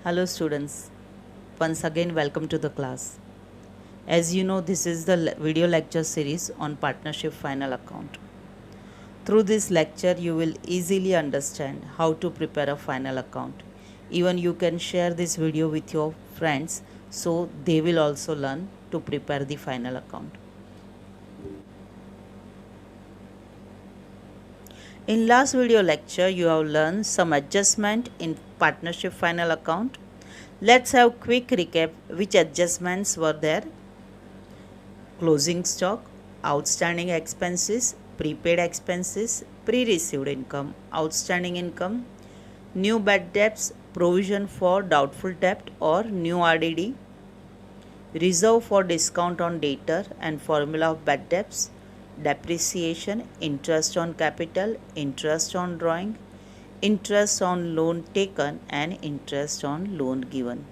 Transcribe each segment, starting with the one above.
Hello students, once again welcome to the class. As you know, this is the video lecture series on partnership final account. Through this lecture, you will easily understand how to prepare a final account. Even you can share this video with your friends so they will also learn to prepare the final account. In last video lecture, you have learned some adjustment in partnership final account. Let's have quick recap which adjustments were there. Closing stock, outstanding expenses, prepaid expenses, pre-received income, outstanding income, new bad debts, provision for doubtful debt or new RDD, reserve for discount on debtor and formula of bad debts, depreciation, interest on capital, interest on drawing, interest on loan taken and interest on loan given.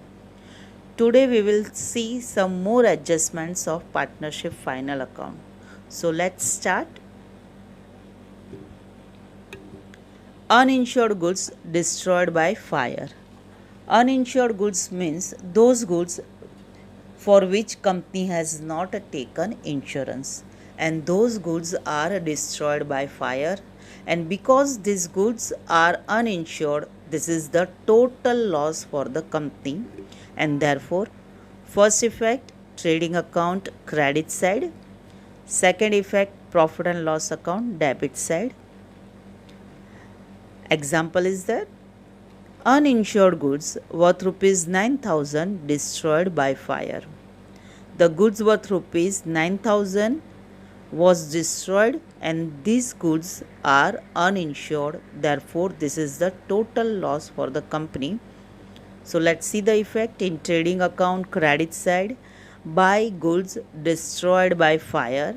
Today we will see some more adjustments of partnership final account. So let's start. Uninsured goods destroyed by fire. Uninsured goods means those goods for which company has not taken insurance, and those goods are destroyed by fire, and because these goods are uninsured, this is the total loss for the company, and therefore first effect trading account credit side, second effect profit and loss account debit side. Example is that uninsured goods worth rupees 9,000 destroyed by fire. The goods worth rupees 9,000 was destroyed and these goods are uninsured, therefore this is the total loss for the company. So let's see the effect in trading account credit side, buy goods destroyed by fire,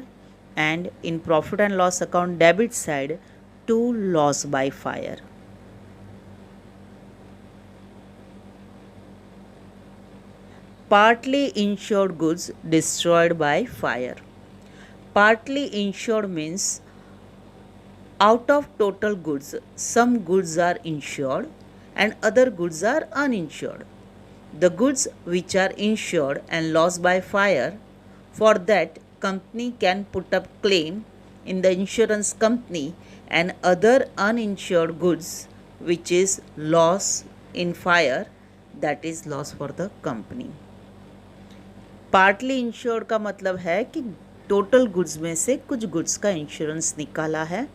and in profit and loss account debit side, to loss by fire. Partly insured goods destroyed by fire. Partly insured means out of total goods, some goods are insured and other goods are uninsured. The goods which are insured and lost by fire, for that company can put up claim in the insurance company, and other uninsured goods which is loss in fire, that is loss for the company. Partly insured का मतलब है कि total goods में से कुछ goods का insurance निकाला है,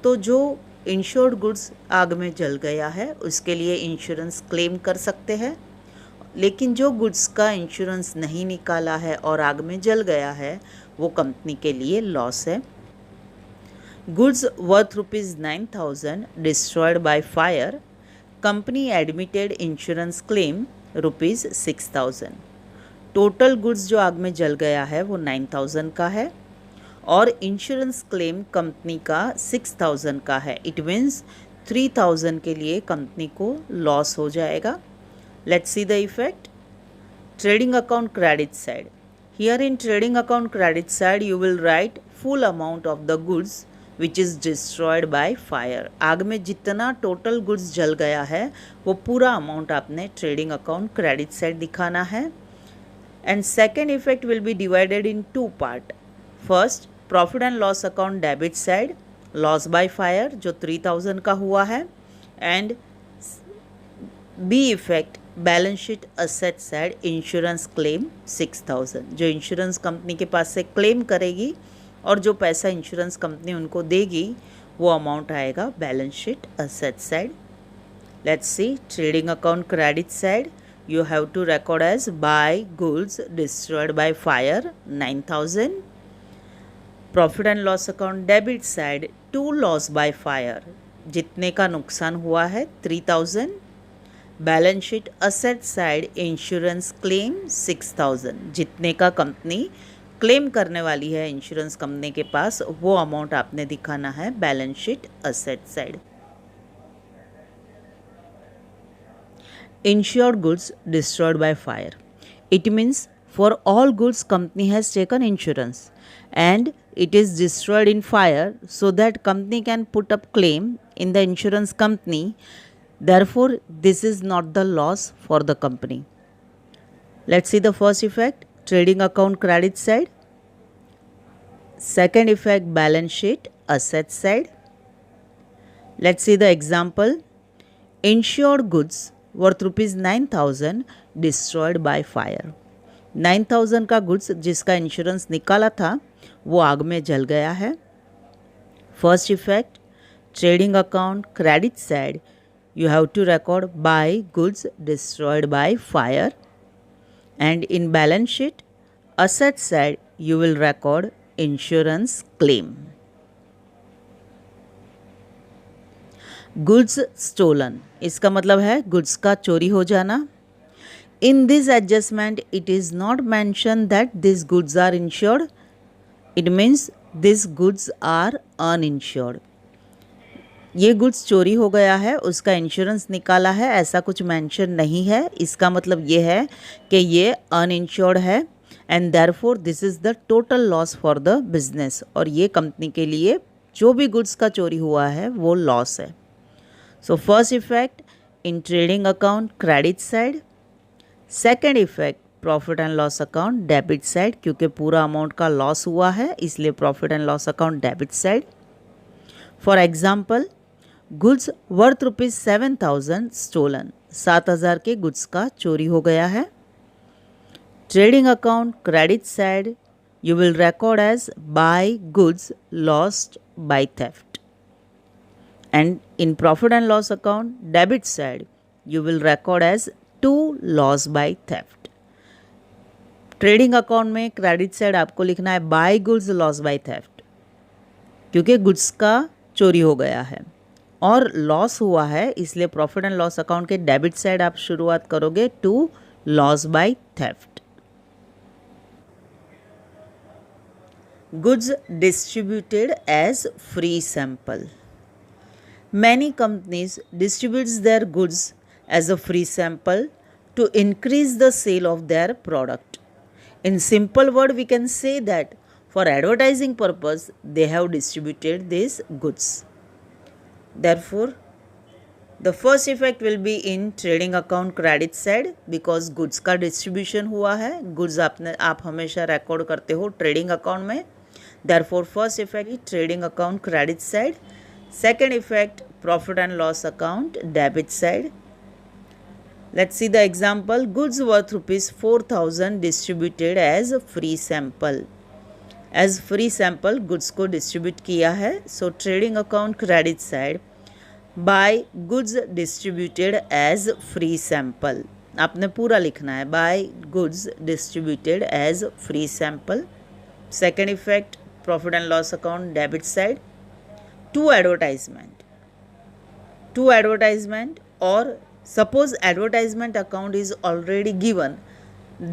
तो जो इंश्योर्ड गुड्स आग में जल गया है उसके लिए इंश्योरेंस क्लेम कर सकते हैं, लेकिन जो गुड्स का इंश्योरेंस नहीं निकाला है और आग में जल गया है वो कंपनी के लिए लॉस है. Goods worth rupees 9,000 destroyed by fire, company admitted insurance claim rupees 6,000. Total goods जो आग में जल गया है वो 9,000 का है और इंश्योरेंस क्लेम कंपनी का 6,000 का है. इट मीन्स 3,000 के लिए कंपनी को लॉस हो जाएगा. Let's see the effect. Trading account credit side. Here in trading account credit side you will write full amount of the goods which is destroyed by fire. आग में जितना total goods जल गया है वो पूरा अमाउंट आपने ट्रेडिंग अकाउंट क्रेडिट साइड दिखाना है. And second effect will be divided in two part. First, profit and loss account debit side, loss by fire जो 3,000 का हुआ है, and B effect balance sheet asset side insurance claim 6,000. जो insurance company के पास से claim करेगी और जो पैसा इंश्योरेंस कंपनी उनको देगी वो अमाउंट आएगा balance sheet asset side. Let's see trading account credit side. You have to record as buy goods destroyed by fire 9,000. Profit and loss account debit side to loss by fire जितने का नुकसान हुआ है 3,000. Balance sheet asset side insurance claim 6,000 जितने का company claim करने वाली है इंश्योरेंस कंपनी के पास वो अमाउंट आपने दिखाना है balance sheet asset side. Insured goods destroyed by fire. It means for all goods company has taken insurance and it is destroyed in fire, so that company can put up claim in the insurance company Therefore, this is not the loss for the company. Let's see the first effect, trading account credit side. Second effect, balance sheet asset side. Let's see the example. Insured goods worth rupees 9,000 destroyed by fire. 9,000 का goods जिसका insurance निकाला था वो आग में जल गया है. First effect, trading account credit side you have to record buy goods destroyed by fire, and in balance sheet asset side you will record insurance claim. Goods stolen, इसका मतलब है गुड्स का चोरी हो जाना. In this adjustment it is not mentioned that these goods are insured. It means these goods are uninsured. ये goods चोरी हो गया है, उसका इंश्योरेंस निकाला है, ऐसा कुछ मेंशन नहीं है. इसका मतलब ये है कि ये अनइंश्योर्ड है and therefore this is the total loss for the business. और ये कंपनी के लिए जो भी गुड्स का चोरी हुआ है वो लॉस है. So first effect in trading account credit side. Second effect profit and loss account debit side, क्योंकि पूरा अमाउंट का लॉस हुआ है इसलिए profit and loss account debit side. For example, goods worth rupees 7,000 stolen, 7,000 के goods का चोरी हो गया है. Trading account credit side you will record as by goods lost by theft, and in profit and loss account debit side you will record as to loss by theft. Trading account में credit side आपको लिखना है by goods loss by theft, क्योंकि goods का चोरी हो गया है और लॉस हुआ है, इसलिए प्रॉफिट एंड लॉस अकाउंट के डेबिट साइड आप शुरुआत करोगे to loss by theft. Goods distributed as free sample. Many companies distributes their goods as a free sample to increase the sale of their product. In simple word, we can say that for advertising purpose, they have distributed these goods. Therefore, the first effect will be in trading account credit side because goods का distribution हुआ है. goods आप हमेशा record करते हो trading account में. Therefore, first effect is trading account credit side. Second effect, profit and loss account debit side. Let's see the example. Goods worth rupees 4,000 distributed as free sample. As free sample goods को distribute किया है. So trading account credit side buy goods distributed as free sample. आपने पूरा लिखना है buy goods distributed as free sample. Second effect profit and loss account debit side. To advertisement or suppose advertisement account is already given,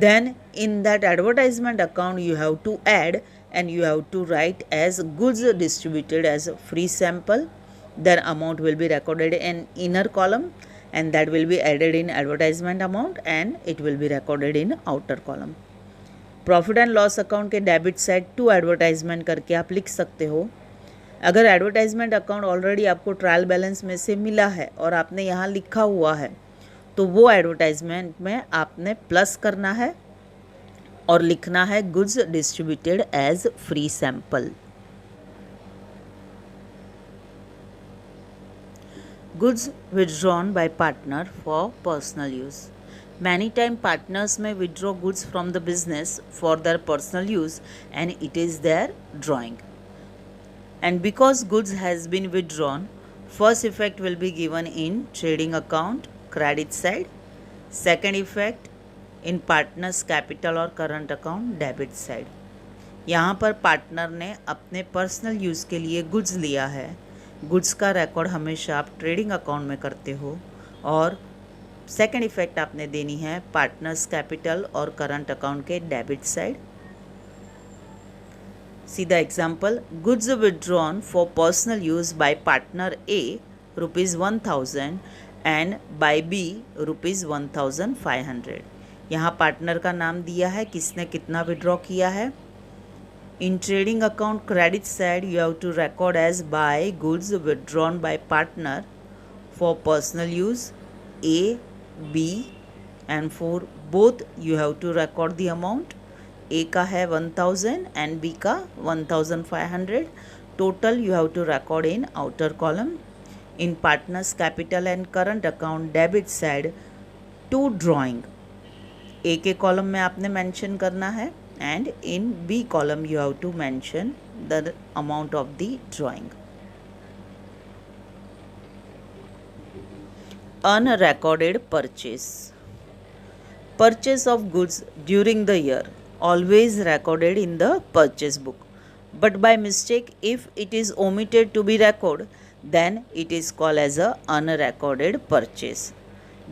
then in that advertisement account you have to add and you have to write as goods distributed as free sample. Then amount will be recorded in inner column and that will be added in advertisement amount and it will be recorded in outer column. Profit and loss account के debit side to advertisement करके आप लिख सकते हो. अगर advertisement account already आपको trial balance में से मिला है और आपने यहाँ लिखा हुआ है तो वो एडवर्टाइजमेंट में आपने प्लस करना है और लिखना है goods distributed as free sample. Goods withdrawn by partner for personal use. Many time partners may withdraw goods from the business for their personal use and it is their drawing. And because goods has been withdrawn, first effect will be given in trading account credit side. Second effect in partners capital और current account debit side. यहाँ पर partner ने अपने personal use के लिए goods लिया है. Goods का रिकॉर्ड हमेशा आप ट्रेडिंग अकाउंट में करते हो और सेकेंड इफेक्ट आपने देनी है पार्टनर्स कैपिटल और करंट अकाउंट के debit side. See the example. Goods withdrawn for personal use by partner A rupees 1,000 and by B rupees 1,500. यहाँ पार्टनर का नाम दिया है, किसने कितना विड्रॉ किया है. In trading account credit side you have to record as buy goods withdrawn by partner for personal use A, B and for both you have to record the amount. A का है 1000 and B का 1500. Total you have to record in outer column. In partners capital and current account debit side to drawing. A के column में आपने mention करना है and in B column you have to mention the amount of the drawing. Unrecorded purchase. Purchase of goods during the year always recorded in the purchase book, but by mistake if it is omitted to be recorded then it is called as a unrecorded purchase.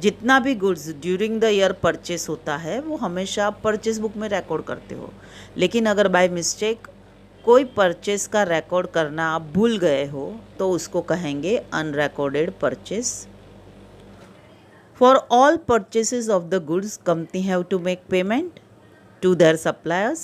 जितना भी goods during the year purchase होता है वो हमेशा आप purchase book में record करते हो, लेकिन अगर बाय मिस्टेक कोई परचेस का रिकॉर्ड करना आप भूल गए हो तो उसको कहेंगे unrecorded purchase. For all purchases of the goods company have to make payment to their suppliers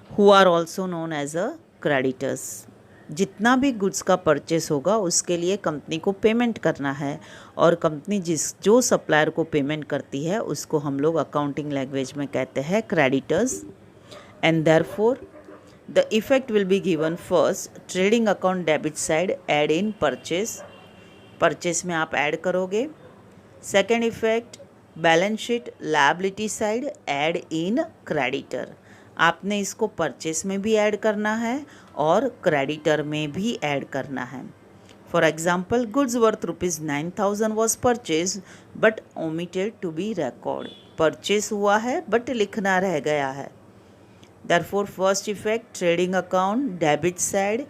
who are also known as a creditors. जितना भी गुड्स का परचेस होगा उसके लिए कंपनी को पेमेंट करना है, और कंपनी जो सप्लायर को पेमेंट करती है उसको हम लोग अकाउंटिंग लैंग्वेज में कहते हैं creditors. And therefore the effect will be given first trading account debit side add in purchase. Purchase में आप ऐड करोगे. Second effect balance sheet liability side add इन क्रेडिटर. आपने इसको परचेस में भी ऐड करना है और क्रेडिटर में भी ऐड करना है. For example goods worth ₹9,000 was purchase but omitted to be record. Purchase हुआ है बट लिखना रह गया है. Therefore first effect trading account debit side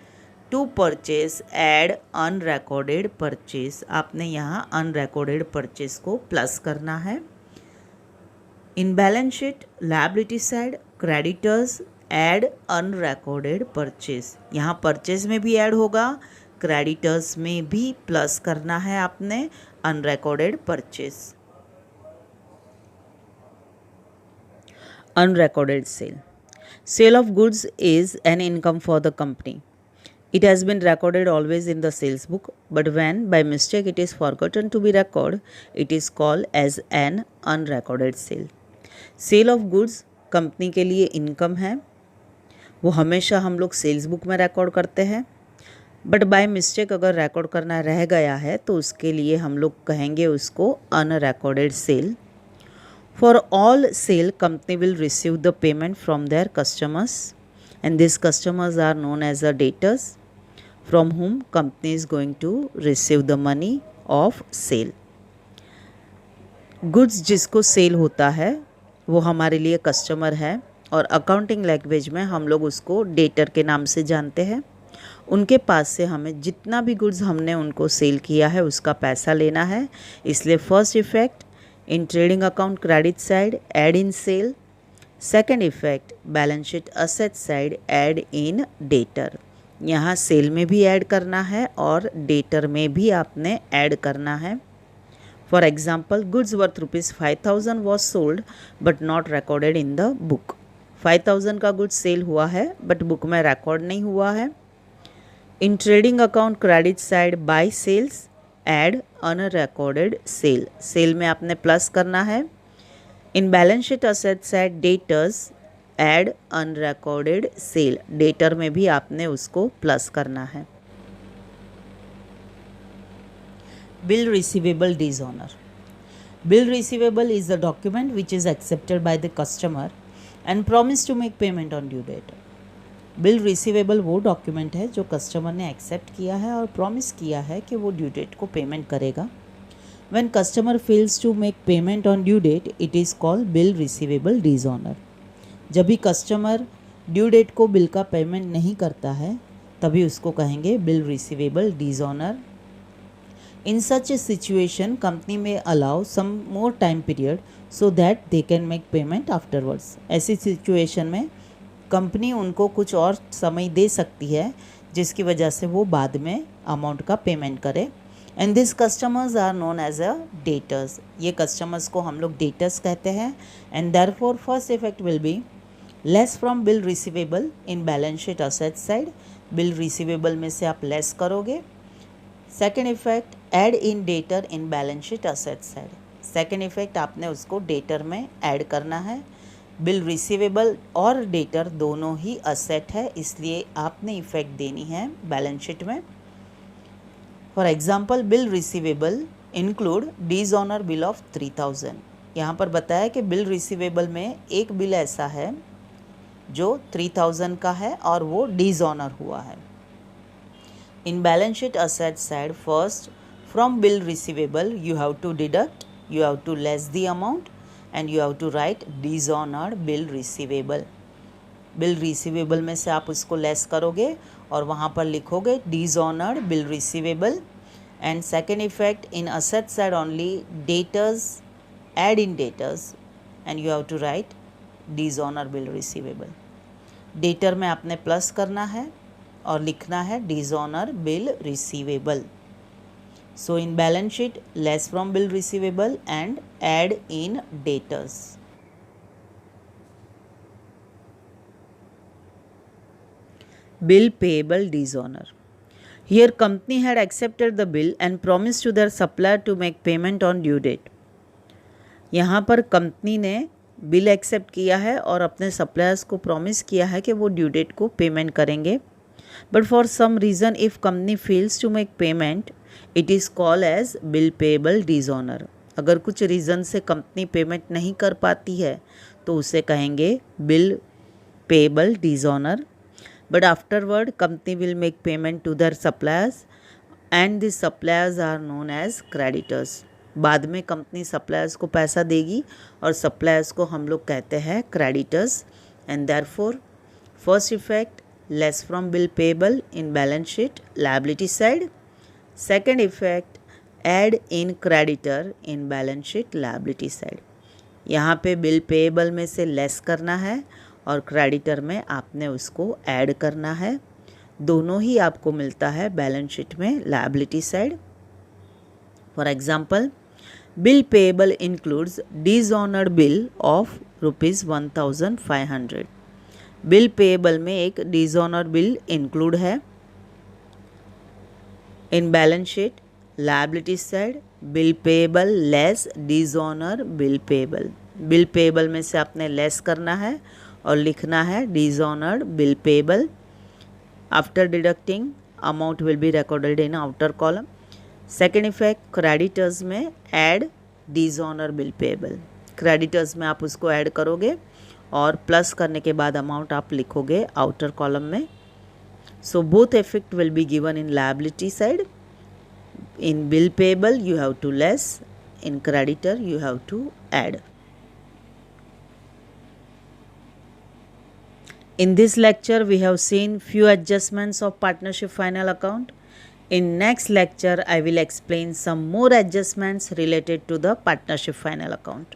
to purchase add unrecorded purchase. आपने यहाँ अनरिकॉर्डेड परचेस को प्लस करना है. In balance sheet liability side creditors add unrecorded purchase. यहाँ परचेस में भी ऐड होगा, क्रेडिटर्स में भी प्लस करना है आपने unrecorded purchase. Unrecorded sale. Sale of goods is an income for the company. It has been recorded always in the sales book, but when by mistake it is forgotten to be recorded, it is called as an unrecorded sale. Sale of goods company के लिए income है, वो हमेशा हम लोग sales book में record करते हैं, बट बाय मिस्टेक अगर रिकॉर्ड करना रह गया है तो उसके लिए हम लोग कहेंगे उसको unrecorded sale. For all sale company will receive the payment from their customers and these customers are known as the debtors from whom company is going to receive the money of sale. goods जिसको cell होता है वो हमारे लिए customer है, और accounting language में हम लोग उसको डेटर के नाम से जानते हैं. उनके पास से हमें जितना भी गुड्स हमने उनको सेल किया है उसका पैसा लेना है. इसलिए first effect in trading account credit side add in sale. Second effect balance sheet asset side add in debtor. यहाँ सेल में भी ऐड करना है और डेटर में भी आपने ऐड करना है. For example goods worth ₹5,000 was sold but not recorded in the book. 5,000 का गुड्स सेल हुआ है बट बुक में रिकॉर्ड नहीं हुआ है. In trading account credit side by sales add unrecorded sale. Sale में आपने प्लस करना है. In balance sheet asset side debtors add unrecorded sale. Debtor में भी आपने उसको प्लस करना है. Bill receivable dishonour. Bill receivable is the document which is accepted by the customer and promise to make payment on due date. Bill receivable वो document है जो customer ने एक्सेप्ट किया है और प्रॉमिस किया है कि वो ड्यू डेट को पेमेंट करेगा. When customer fails to make payment on due date, it is called bill receivable dishonor. जब भी कस्टमर ड्यू डेट को बिल का पेमेंट नहीं करता है तभी उसको कहेंगे bill receivable dishonour. In such a situation company में allow some more time period so that they can make payment afterwards. ऐसी सिचुएशन में कंपनी उनको कुछ और समय दे सकती है जिसकी वजह से वो बाद में अमाउंट का पेमेंट करे. And this customers are known as a debtors. ये कस्टमर्स को हम लोग डेटर्स कहते हैं. And therefore first effect will be less from bill receivable in balance sheet asset side. Bill receivable में से आप लेस करोगे. Second effect add in debtor in balance sheet asset side. Second effect आपने उसको debtor में add करना है। Bill receivable और डेटर दोनों ही असेट है, इसलिए आपने इफेक्ट देनी है बैलेंस शीट में। For example bill receivable include dishonour bill of 3000। यहाँ पर बताया कि बिल रिसीवेबल में एक बिल ऐसा है जो 3000 का है और वो डिसऑनर हुआ है। In balance sheet asset side, first from bill receivable you have to deduct, you have to less the amount and you have to write dishonored bill receivable. Bill receivable में से आप उसको लेस करोगे और वहाँ पर लिखोगे dishonoured bill receivable. And second effect in asset side only debtors, add in debtors and you have to write dishonour bill receivable. Debtor में आपने प्लस करना है और लिखना है dishonour bill receivable. So in balance sheet less from bill receivable and add in debtors. Bill payable dishonor. Here company had accepted the bill and promised to their supplier to make payment on due date. यहाँ पर company ने bill accept किया है और अपने suppliers को promise किया है कि वो ड्यू डेट को पेमेंट करेंगे। But for some reason if company fails to make payment it is called as bill payable dishonour. अगर कुछ रीज़न से कंपनी पेमेंट नहीं कर पाती है तो उसे कहेंगे bill payable dishonour. But afterward, company will make payment to their suppliers and the suppliers are known as creditors. बाद में कंपनी सप्लायर्स को पैसा देगी और सप्लायर्स को हम लोग कहते हैं creditors. And therefore first effect less from bill payable in balance sheet liability side. Second effect add in creditor in balance sheet liability side. यहाँ पे बिल पेएबल में से लेस करना है और क्रेडिटर में आपने उसको ऐड करना है। दोनों ही आपको मिलता है बैलेंस शीट में liability side. For example bill payable includes dishonoured bill of ₹1500। Bill payable में एक डिसऑनर्ड बिल इंक्लूड है। In balance sheet liability side bill payable less dishonour bill payable. Bill payable में से आपने लेस करना है और लिखना है dishonoured bill payable. After deducting amount will be recorded in outer column. Second effect creditors में add dishonour bill payable. Creditors में आप उसको ऐड करोगे और प्लस करने के बाद अमाउंट आप लिखोगे आउटर कॉलम में। So both effect will be given in liability side. In bill payable you have to less, in creditor you have to add. In this lecture we have seen few adjustments of partnership final account. In next lecture I will explain some more adjustments related to the partnership final account.